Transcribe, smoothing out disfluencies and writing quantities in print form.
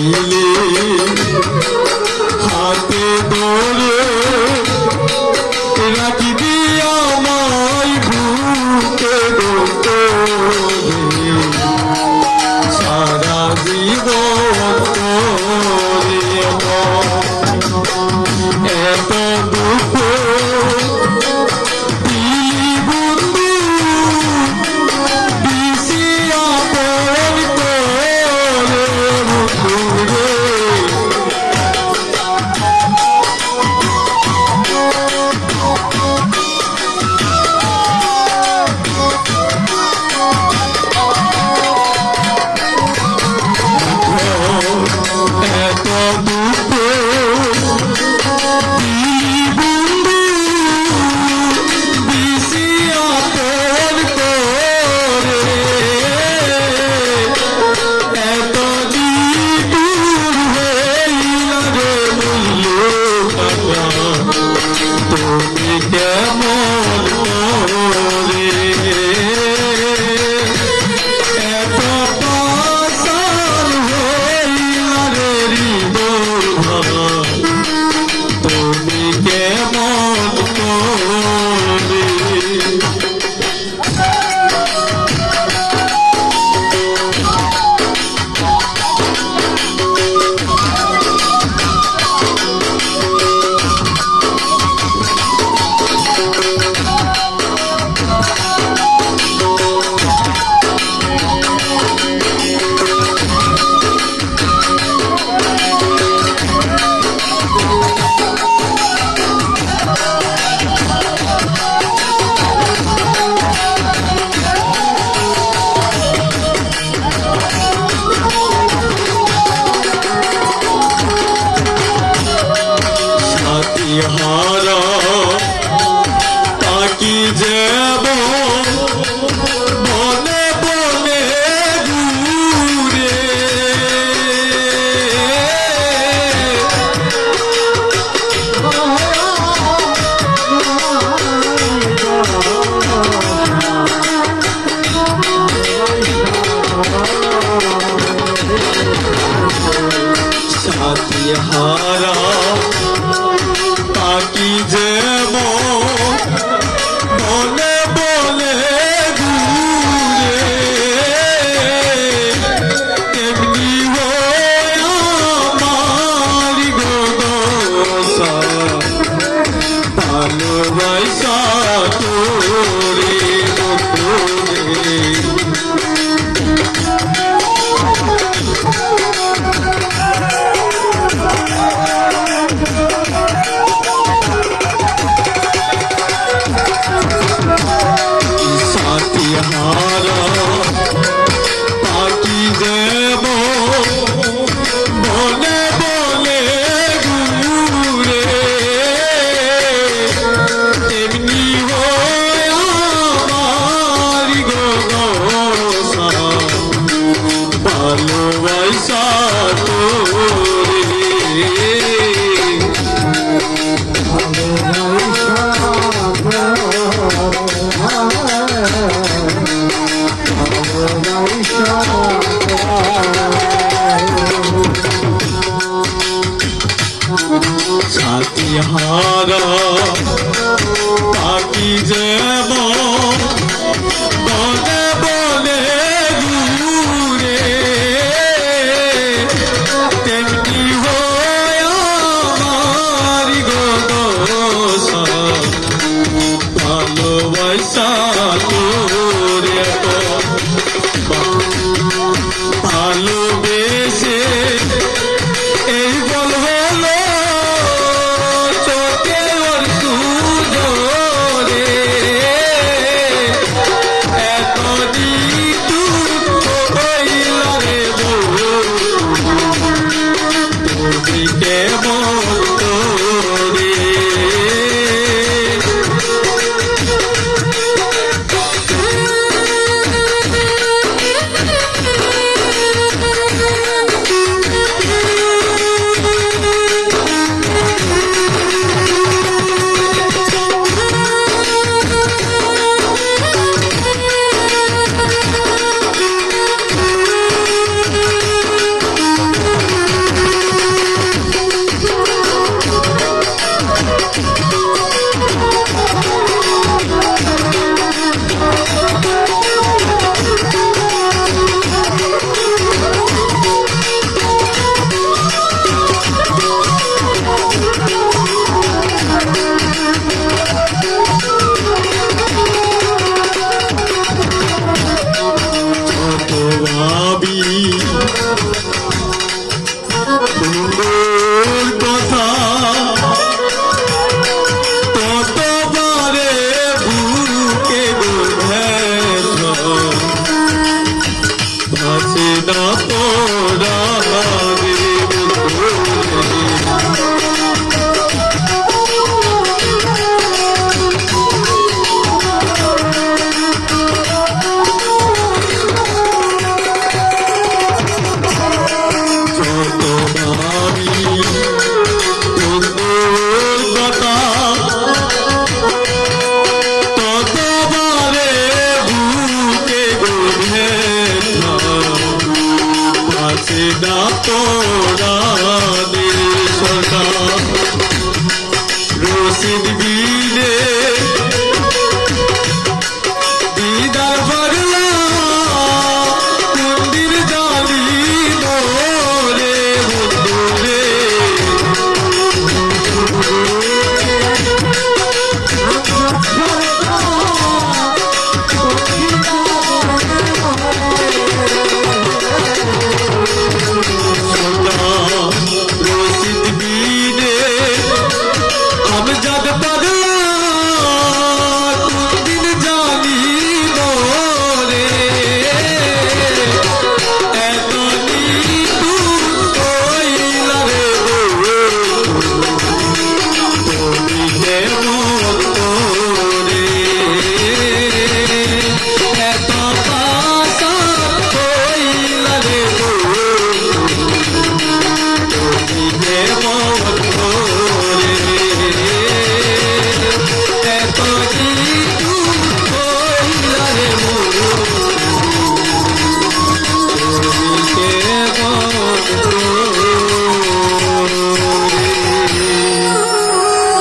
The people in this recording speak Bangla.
দিলে হাতে ধরে রাখবি আমায় বুকে ধরে সারা জীবন তোরে এত দুঃখ দিলি বন্ধু দিশিয়া পর তোরে বন্ধুরে এত দুঃখ দিলি বন্ধু দিশিয়া পর তোরে এত দূর হইলা রে মূল্য টাকা তুমি কেমন করে এত পাষাণ হইলা রে হৃদয় ভাঙা তুমি কেমন করে হারা তাকি যাব বনে বনে ঘুরে সাথী হারা তাকি যেম বলে বলে ঘুরে তেমনি আমার গদশা ভালোবাসা তোরে বন্ধুরে হারা তাকি যাব বলে বলে ঘুরে তেমনি আমার গদশা ভালোবাসা তোরে সাথী হারা তাকি যাব বলে বলে ঘুরে তেমনি আমার গদশা ভালোবাসা তোরে ভালোবেসে এই বল হলো চোখে ওর সুজরে এত দিতু হইলা রে তুমি কেমন তোরে তুমি